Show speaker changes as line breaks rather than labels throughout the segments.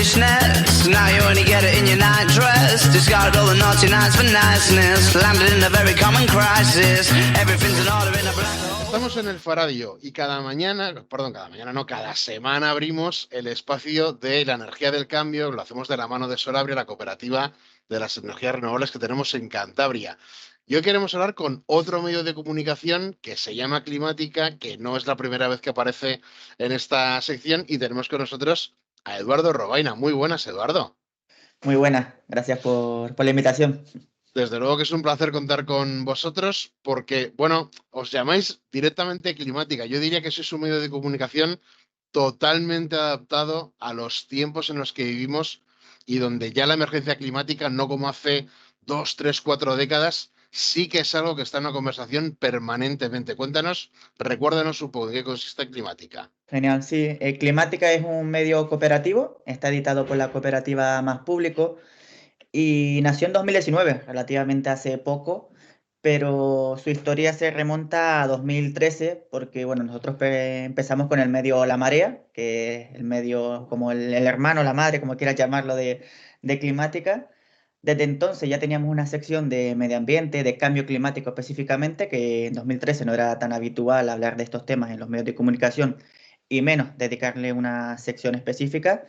foolishness. Now you only get it in your night dress. Discarded all the naughty nights for niceness. Landed in a very common crisis. Everything's in order in a black hole.
Estamos en el Faradio y cada semana abrimos el espacio de la energía del cambio. Lo hacemos de la mano de Solabria, la cooperativa de las energías renovables que tenemos en Cantabria. Y hoy queremos hablar con otro medio de comunicación que se llama Climática, que no es la primera vez que aparece en esta sección, y tenemos con nosotros a Eduardo Robaina. Muy buenas, Eduardo.
Muy buenas, gracias por la invitación.
Desde luego que es un placer contar con vosotros porque, bueno, os llamáis directamente Climática. Yo diría que sois un medio de comunicación totalmente adaptado a los tiempos en los que vivimos y donde ya la emergencia climática, no como hace 2, 3, 4 décadas, sí que es algo que está en una conversación permanentemente. Cuéntanos, recuérdanos un poco en qué consiste Climática.
Genial, sí. Climática es un medio cooperativo, está editado por la cooperativa Más Público y nació en 2019, relativamente hace poco, pero su historia se remonta a 2013 porque, bueno, nosotros empezamos con el medio La Marea, que es el medio como el hermano, la madre, como quieras llamarlo, de Climática. Desde entonces ya teníamos una sección de medio ambiente, de cambio climático específicamente, que en 2013 no era tan habitual hablar de estos temas en los medios de comunicación y menos dedicarle una sección específica.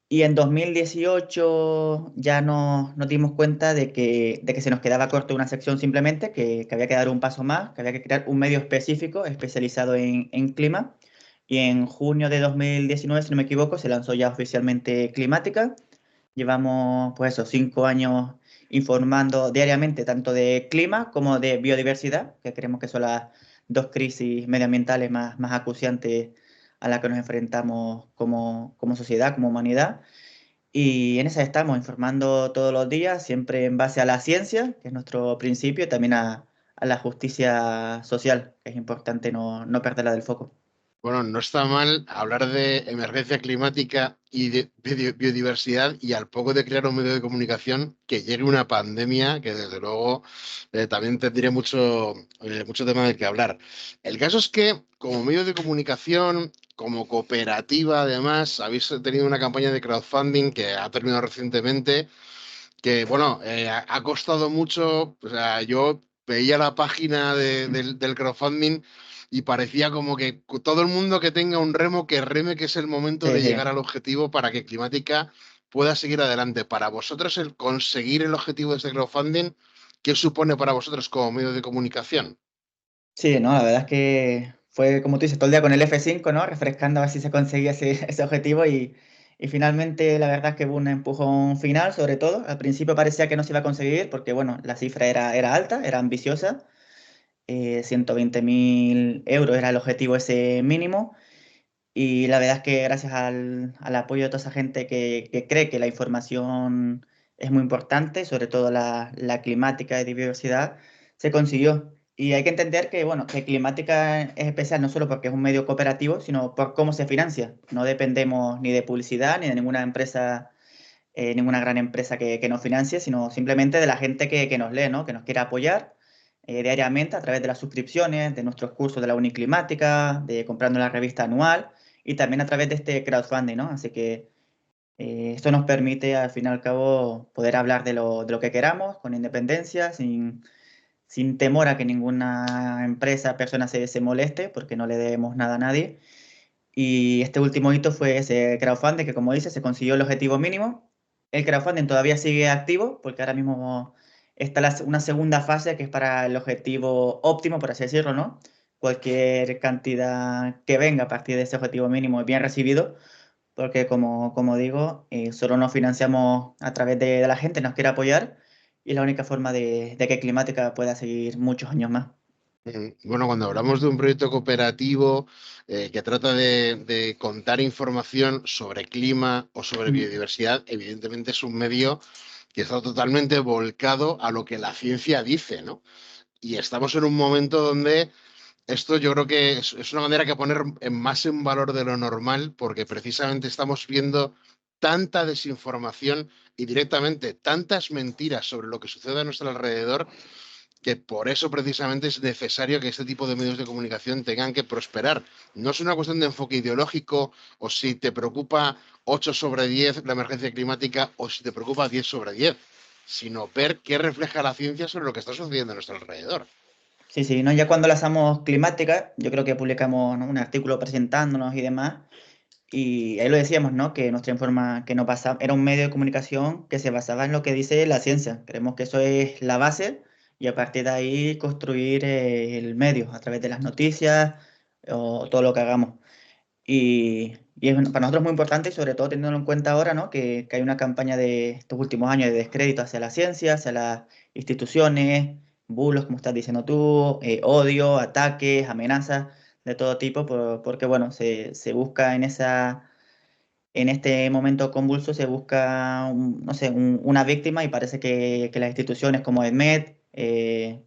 Y en 2018 ya nos dimos cuenta de que se nos quedaba corto una sección simplemente, que había que dar un paso más, que había que crear un medio específico especializado en clima. Y en junio de 2019, si no me equivoco, se lanzó ya oficialmente Climática. Llevamos, pues eso, 5 años informando diariamente tanto de clima como de biodiversidad, que creemos que son las dos crisis medioambientales más acuciantes a las que nos enfrentamos como sociedad, como humanidad. Y en esa estamos informando todos los días, siempre en base a la ciencia, que es nuestro principio, y también a la justicia social, que es importante no perderla del foco.
Bueno, no está mal hablar de emergencia climática y de biodiversidad y al poco de crear un medio de comunicación que llegue una pandemia que desde luego también tendría mucho tema del que hablar. El caso es que como medio de comunicación, como cooperativa además, habéis tenido una campaña de crowdfunding que ha terminado recientemente, que bueno, ha costado mucho. O sea, yo veía la página del crowdfunding y parecía como que todo el mundo que tenga un remo, que reme, que es el momento de llegar al objetivo para que Climática pueda seguir adelante. Para vosotros, el conseguir el objetivo de este crowdfunding, ¿qué supone para vosotros como medio de comunicación?
Sí, no, la verdad es que fue, como tú dices, todo el día con el F5, ¿no? Refrescando a ver si se conseguía ese objetivo y finalmente la verdad es que hubo un empujón final, sobre todo. Al principio parecía que no se iba a conseguir porque, bueno, la cifra era alta, era ambiciosa. 120.000 euros era el objetivo ese mínimo. Y la verdad es que gracias al apoyo de toda esa gente que cree que la información es muy importante, sobre todo la climática y de biodiversidad, se consiguió. Y hay que entender que, bueno, que Climática es especial no solo porque es un medio cooperativo, sino por cómo se financia. No dependemos ni de publicidad ni de ninguna empresa, ninguna gran empresa que nos financie, sino simplemente de la gente que nos lee, ¿no? Que nos quiere apoyar diariamente a través de las suscripciones, de nuestros cursos de la Uniclimática, de comprando la revista anual y también a través de este crowdfunding, ¿no? Así que esto nos permite, al fin y al cabo, poder hablar de lo que queramos, con independencia, sin temor a que ninguna empresa, persona se moleste, porque no le debemos nada a nadie. Y este último hito fue ese crowdfunding que, como dice, se consiguió el objetivo mínimo. El crowdfunding todavía sigue activo, porque ahora mismo está una segunda fase que es para el objetivo óptimo, por así decirlo, ¿no? Cualquier cantidad que venga a partir de ese objetivo mínimo es bien recibido, porque como digo, solo nos financiamos a través de la gente, nos quiere apoyar, y es la única forma de que Climática pueda seguir muchos años más.
Bueno, cuando hablamos de un proyecto cooperativo que trata de contar información sobre clima o sobre biodiversidad, evidentemente es un medio que está totalmente volcado a lo que la ciencia dice, ¿no? Y estamos en un momento donde esto yo creo que es una manera que poner más en valor de lo normal, porque precisamente estamos viendo tanta desinformación y directamente tantas mentiras sobre lo que sucede a nuestro alrededor que por eso precisamente es necesario que este tipo de medios de comunicación tengan que prosperar. No es una cuestión de enfoque ideológico o si te preocupa 8 sobre 10 la emergencia climática o si te preocupa 10 sobre 10, sino ver qué refleja la ciencia sobre lo que está sucediendo a nuestro alrededor.
Sí, sí, ¿no? Ya cuando la hacemos climática, yo creo que publicamos, ¿no?, un artículo presentándonos y demás, y ahí lo decíamos, ¿no? Que nuestra que no pasa, era un medio de comunicación que se basaba en lo que dice la ciencia. Creemos que eso es la base y a partir de ahí construir el medio a través de las noticias o todo lo que hagamos. Y es, para nosotros muy importante y sobre todo teniendo en cuenta ahora, ¿no?, que hay una campaña de estos últimos años de descrédito hacia la ciencia, hacia las instituciones, bulos, como estás diciendo tú, odio, ataques, amenazas de todo tipo, porque bueno, se busca en este momento convulso, se busca, no sé, una víctima y parece que las instituciones como EDMED,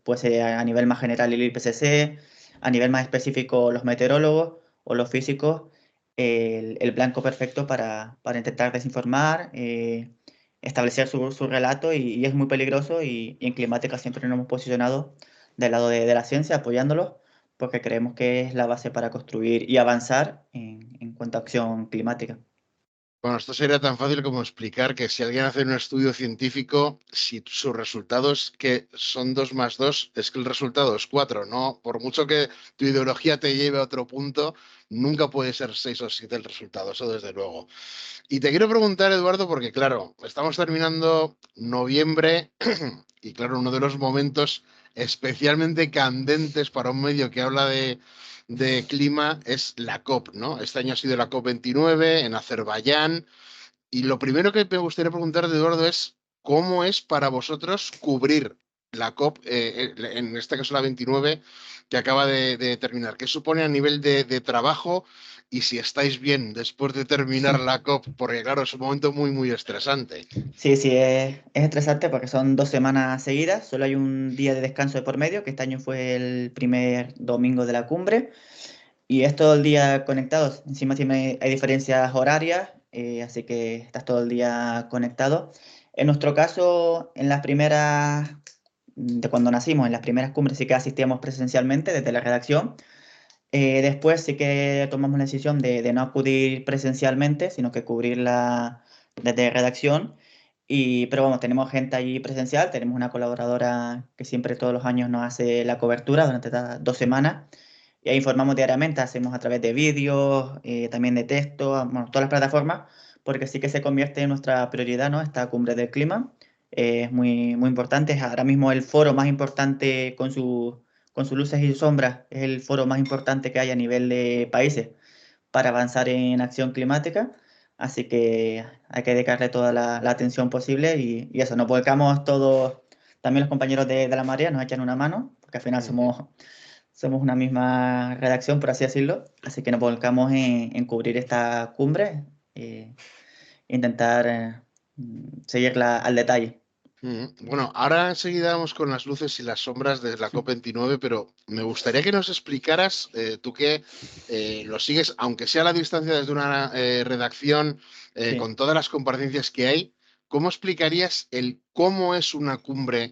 pues a nivel más general el IPCC, a nivel más específico los meteorólogos o los físicos, el blanco perfecto para intentar desinformar, establecer su relato y es muy peligroso y en Climática siempre nos hemos posicionado del lado de la ciencia, apoyándolos, porque creemos que es la base para construir y avanzar en cuanto a acción climática.
Bueno, esto sería tan fácil como explicar que si alguien hace un estudio científico, si su resultado es que son 2 más 2, es que el resultado es 4, ¿no? Por mucho que tu ideología te lleve a otro punto, nunca puede ser 6 o 7 el resultado, eso desde luego. Y te quiero preguntar, Eduardo, porque claro, estamos terminando noviembre y claro, uno de los momentos especialmente candentes para un medio que habla de clima es la COP, ¿no? Este año ha sido la COP 29 en Azerbaiyán. Y lo primero que me gustaría preguntar de Eduardo es cómo es para vosotros cubrir la COP, en este caso la 29, que acaba de terminar. ¿Qué supone a nivel de trabajo? Y si estáis bien después de terminar la COP, porque claro, es un momento muy, muy estresante.
Sí, sí, es estresante porque son 2 semanas seguidas, solo hay un día de descanso de por medio, que este año fue el primer domingo de la cumbre, y es todo el día conectados. Encima hay diferencias horarias, así que estás todo el día conectado. En nuestro caso, en las primeras, de cuando nacimos, en las primeras cumbres sí que asistíamos presencialmente desde la redacción. Después sí que tomamos la decisión de no acudir presencialmente, sino que cubrirla desde redacción. Pero vamos, tenemos gente allí presencial, tenemos una colaboradora que siempre todos los años nos hace la cobertura durante estas 2 semanas. Y ahí informamos diariamente, hacemos a través de vídeos, también de texto, bueno, todas las plataformas, porque sí que se convierte en nuestra prioridad, ¿no? Esta cumbre del clima. Es muy, muy importante, es ahora mismo el foro más importante con sus luces y sombras, es el foro más importante que hay a nivel de países para avanzar en acción climática, así que hay que dedicarle toda la atención posible y eso, nos volcamos todos, también los compañeros de la Marea nos echan una mano, porque al final
Ujú.
somos una misma redacción, por así decirlo, así que nos volcamos en cubrir esta cumbre e intentar seguirla al detalle.
Bueno, ahora enseguida vamos con las luces y las sombras de la COP 29, pero me gustaría que nos explicaras, tú que lo sigues, aunque sea a la distancia desde una redacción,
Sí.
con todas las comparecencias que hay, ¿cómo explicarías el cómo es una cumbre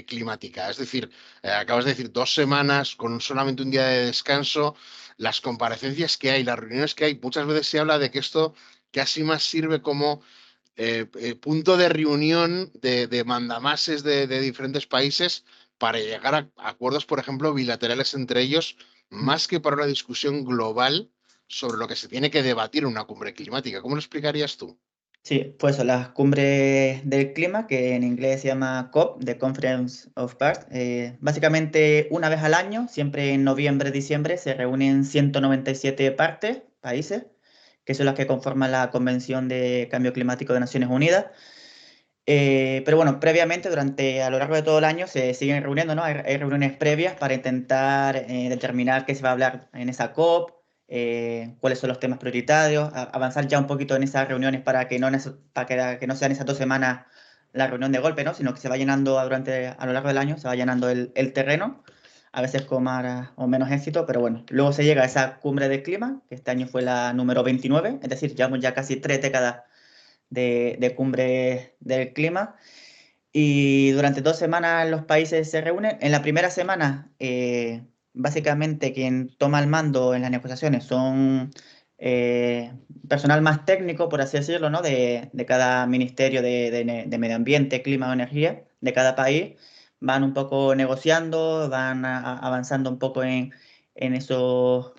climática? Es decir, acabas de decir 2 semanas con solamente un día de descanso, las comparecencias que hay, las reuniones que hay, muchas veces se habla de que esto casi más sirve como punto de reunión de mandamases de diferentes países para llegar a acuerdos, por ejemplo, bilaterales entre ellos, más que para una discusión global sobre lo que se tiene que debatir en una cumbre climática. ¿Cómo lo explicarías tú?
Sí, pues son las cumbres del clima, que en inglés se llama COP, The Conference of Parties. Básicamente, una vez al año, siempre en noviembre, diciembre, se reúnen 197 partes, países, que son las que conforman la Convención de Cambio Climático de Naciones Unidas. Pero bueno, previamente, a lo largo de todo el año, se siguen reuniendo, ¿no? Hay reuniones previas para intentar determinar qué se va a hablar en esa COP, cuáles son los temas prioritarios, avanzar ya un poquito en esas reuniones para que que no sean esas 2 semanas la reunión de golpe, ¿no? Sino que se va llenando a lo largo del año, se va llenando el terreno, a veces con más o menos éxito, pero bueno, luego se llega a esa cumbre del clima, que este año fue la número 29, es decir, llevamos ya casi 3 décadas de cumbre del clima. Y durante 2 semanas los países se reúnen. En la primera semana, básicamente quien toma el mando en las negociaciones son personal más técnico, por así decirlo, ¿no? De cada ministerio de medio ambiente, clima o energía de cada país. Van un poco negociando, van avanzando un poco en esos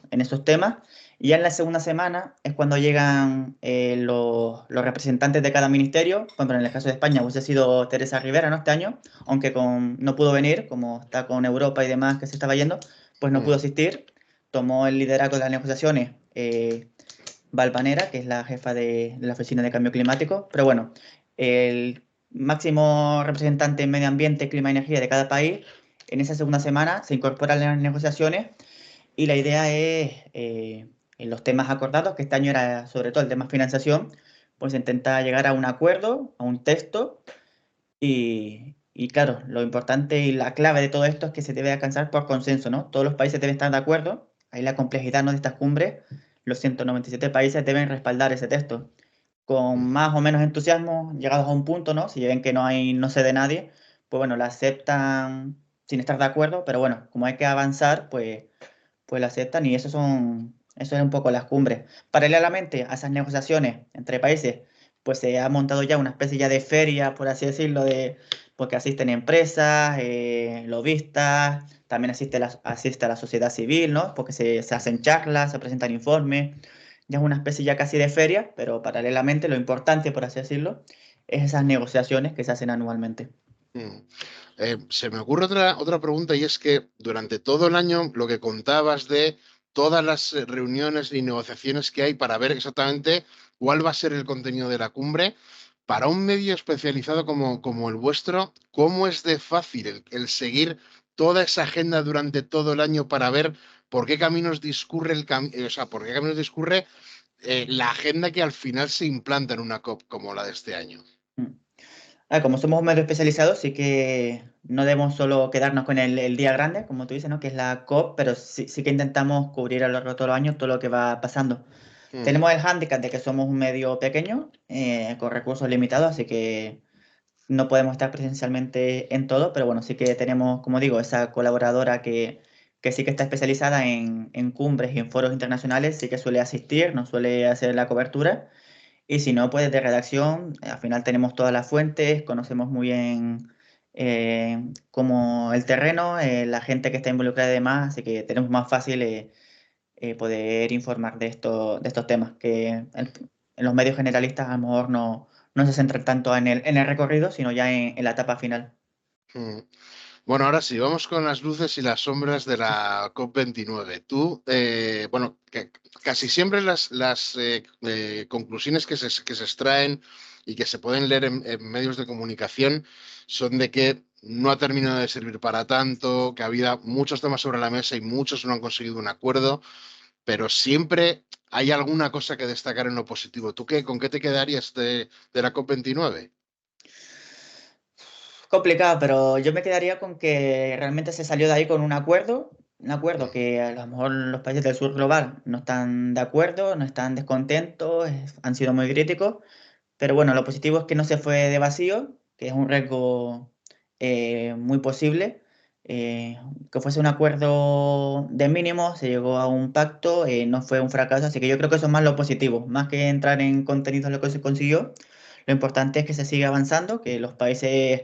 temas. Y ya en la segunda semana es cuando llegan los representantes de cada ministerio. Por ejemplo, en el caso de España, hubiese sido Teresa Rivera, ¿no? Este año, aunque no pudo venir, como está con Europa y demás que se estaba yendo, pues no pudo asistir. Tomó el liderazgo de las negociaciones Valvanera, que es la jefa de la Oficina de Cambio Climático. Pero bueno, el máximo representante en medio ambiente, clima y energía de cada país, en esa segunda semana se incorpora a las negociaciones y la idea es, en los temas acordados, que este año era sobre todo el tema financiación, pues intenta llegar a un acuerdo, a un texto, y claro, lo importante y la clave de todo esto es que se debe alcanzar por consenso, ¿no? Todos los países deben estar de acuerdo, ahí la complejidad, ¿no?, de estas cumbres, los 197 países deben respaldar ese texto. Con más o menos entusiasmo, llegados a un punto, ¿no? Si ven que no cede nadie, pues bueno, la aceptan sin estar de acuerdo, pero bueno, como hay que avanzar, pues la aceptan y eso es un poco las cumbres. Paralelamente a esas negociaciones entre países, pues se ha montado ya una especie ya de feria, por así decirlo, porque asisten empresas, lobistas, también asiste a la sociedad civil, ¿no? Porque se hacen charlas, se presentan informes, ya es una especie ya casi de feria, pero paralelamente lo importante, por así decirlo, es esas negociaciones que se hacen anualmente.
Se me ocurre otra pregunta, y es que durante todo el año lo que contabas de todas las reuniones y negociaciones que hay para ver exactamente cuál va a ser el contenido de la cumbre, para un medio especializado como el vuestro, ¿cómo es de fácil el seguir toda esa agenda durante todo el año para ver por qué caminos discurre por qué caminos discurre la agenda que al final se implanta en una COP como la de este año?
Mm. Como somos un medio especializado, sí que no debemos solo quedarnos con el día grande, como tú dices, ¿no? Que es la COP, pero sí que intentamos cubrir a lo largo de todos los años todo lo que va pasando.
Mm,
Tenemos el hándicap de que somos un medio pequeño, con recursos limitados, así que no podemos estar presencialmente en todo, pero bueno, sí que tenemos, como digo, esa colaboradora que sí que está especializada en cumbres y en foros internacionales, sí que suele asistir, nos suele hacer la cobertura. Y si no, pues de redacción, al final tenemos todas las fuentes, conocemos muy bien como el terreno, la gente que está involucrada y demás, así que tenemos más fácil poder informar de estos temas, que en los medios generalistas a lo mejor no se centran tanto en el recorrido, sino ya en la etapa final.
mm. Bueno, ahora sí, vamos con las luces y las sombras de la COP29. Tú, bueno, casi siempre las conclusiones que se extraen y que se pueden leer en medios de comunicación son de que no ha terminado de servir para tanto, que ha habido muchos temas sobre la mesa y muchos no han conseguido un acuerdo, pero siempre hay alguna cosa que destacar en lo positivo. ¿Tú con qué te quedarías de la COP29?
Complicado, pero yo me quedaría con que realmente se salió de ahí con un acuerdo que a lo mejor los países del sur global no están de acuerdo, no están descontentos, han sido muy críticos, pero bueno, lo positivo es que no se fue de vacío, que es un riesgo muy posible. Que fuese un acuerdo de mínimo, se llegó a un pacto, no fue un fracaso, así que yo creo que eso es más lo positivo, más que entrar en contenidos de lo que se consiguió. Lo importante es que se siga avanzando, que los países,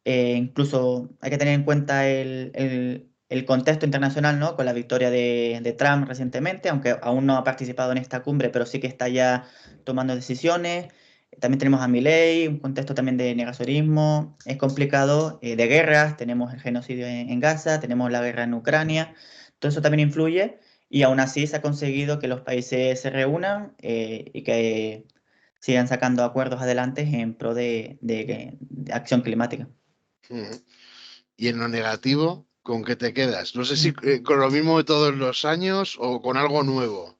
incluso hay que tener en cuenta el contexto internacional, ¿no? Con la victoria de Trump recientemente, aunque aún no ha participado en esta cumbre, pero sí que está ya tomando decisiones. También tenemos a Milei, un contexto también de negacionismo, es complicado, de guerras, tenemos el genocidio en Gaza, tenemos la guerra en Ucrania, todo eso también influye y aún así se ha conseguido que los países se reúnan y que sigan sacando acuerdos adelante en pro de acción climática.
Ujú. Y en lo negativo, ¿con qué te quedas? No sé si con lo mismo de todos los años o con algo nuevo.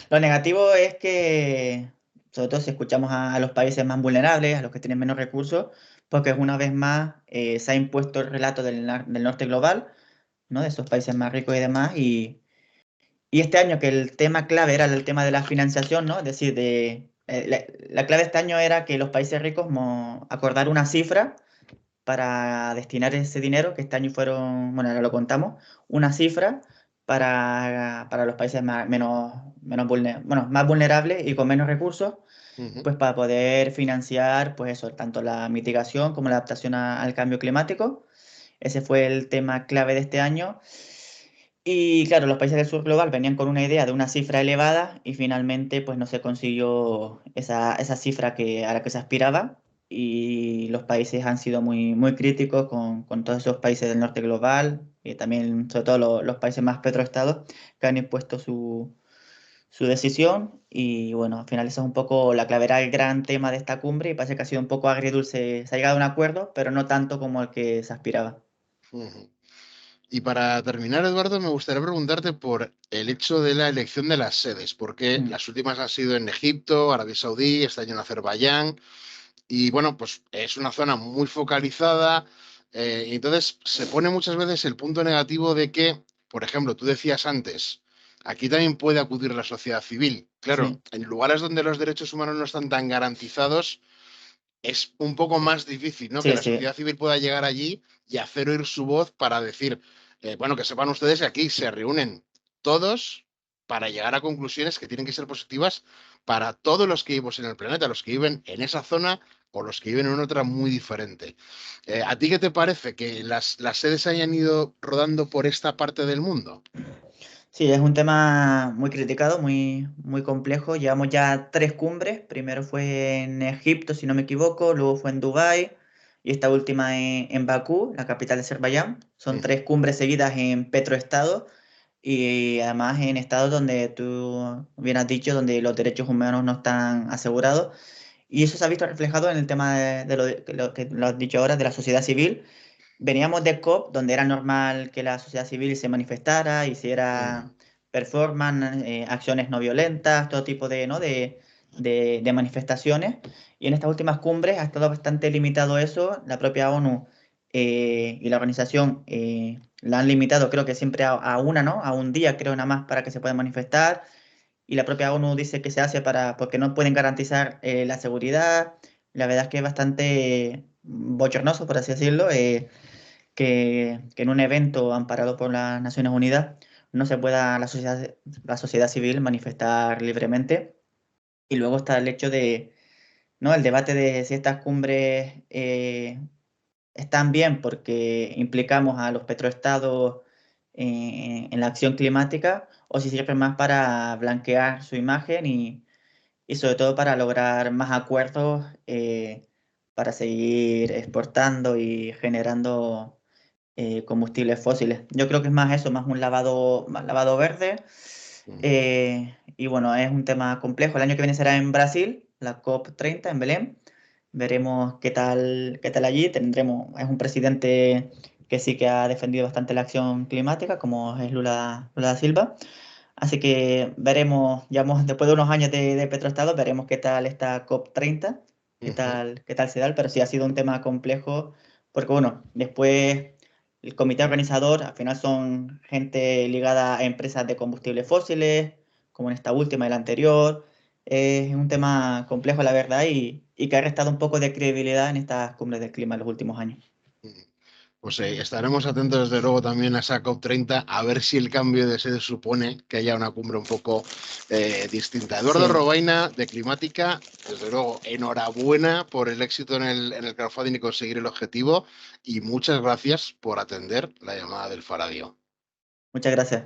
Lo negativo es que, sobre todo si escuchamos a los países más vulnerables, a los que tienen menos recursos, porque una vez más se ha impuesto el relato del norte global, ¿no? De esos países más ricos y demás, y este año que el tema clave era el tema de la financiación, ¿no? Es decir, la clave de este año era que los países ricos acordar una cifra para destinar ese dinero, que este año fueron, bueno, ahora lo contamos, una cifra para los países más vulnerables y con menos recursos,
Ujú.
pues para poder financiar, pues eso, tanto la mitigación como la adaptación al cambio climático. Ese fue el tema clave de este año. Y claro, los países del sur global venían con una idea de una cifra elevada y finalmente pues no se consiguió esa cifra a la que se aspiraba, y los países han sido muy críticos con todos esos países del norte global y también sobre todo los países más petroestados que han impuesto su decisión. Y bueno, al final eso es un poco la clave, era el gran tema de esta cumbre, y parece que ha sido un poco agridulce. Se ha llegado a un acuerdo, pero no tanto como al que se aspiraba.
Ujú. Y para terminar, Eduardo, me gustaría preguntarte por el hecho de la elección de las sedes, porque
Mm.
las últimas han sido en Egipto, Arabia Saudí, este año en Azerbaiyán, y bueno, pues es una zona muy focalizada, y entonces se pone muchas veces el punto negativo de que, por ejemplo, tú decías antes, aquí también puede acudir la sociedad civil. Claro,
Sí,
en lugares donde los derechos humanos no están tan garantizados, es un poco más difícil, ¿no? Que
sí,
la
sí.
sociedad civil pueda llegar allí y hacer oír su voz para decir, bueno, que sepan ustedes que aquí se reúnen todos para llegar a conclusiones que tienen que ser positivas para todos los que vivimos en el planeta, los que viven en esa zona o los que viven en otra muy diferente. ¿A ti qué te parece que las sedes hayan ido rodando por esta parte del mundo?
Sí, es un tema muy criticado, muy complejo. Llevamos ya 3 cumbres. Primero fue en Egipto, si no me equivoco, luego fue en Dubái y esta última en Bakú, la capital de Azerbaiyán. Son
Ujú,
3 cumbres seguidas en petroestados y además en estados donde tú bien has dicho, donde los derechos humanos no están asegurados. Y eso se ha visto reflejado en el tema de lo que lo has dicho ahora, de la sociedad civil. Veníamos de COP, donde era normal que la sociedad civil se manifestara,
ujú,
hiciera performance, acciones no violentas, todo tipo ¿no? de manifestaciones. Y en estas últimas cumbres ha estado bastante limitado eso. La propia ONU y la organización la han limitado, creo que siempre a una, ¿no? A un día, creo, nada más para que se pueda manifestar. Y la propia ONU dice que se hace porque no pueden garantizar la seguridad. La verdad es que es bastante bochornoso, por así decirlo, que en un evento amparado por las Naciones Unidas no se pueda la sociedad civil manifestar libremente. Y luego está el hecho ¿no? El debate de si estas cumbres están bien porque implicamos a los petroestados en la acción climática, o si sirven más para blanquear su imagen y sobre todo para lograr más acuerdos para seguir exportando y generando combustibles fósiles. Yo creo que es más eso, más lavado verde.
ujú,
Y bueno, es un tema complejo. El año que viene será en Brasil, la COP30 en Belén. Veremos qué tal allí. Es un presidente que sí que ha defendido bastante la acción climática, como es Lula da Silva. Así que veremos, ya después de unos años de petroestado, veremos qué tal esta COP30,
ujú.
qué tal se da, pero sí ha sido un tema complejo, porque bueno, después el comité organizador al final son gente ligada a empresas de combustibles fósiles, como en esta última y la anterior. Es un tema complejo, la verdad, y que ha restado un poco de credibilidad en estas cumbres del clima en los últimos años.
Pues estaremos atentos desde luego también a esa COP30 a ver si el cambio de sede supone que haya una cumbre un poco distinta. Eduardo
Sí,
Robaina, de Climática, desde luego, enhorabuena por el éxito en el crowdfunding y conseguir el objetivo, y muchas gracias por atender la llamada del Faradio.
muchas gracias.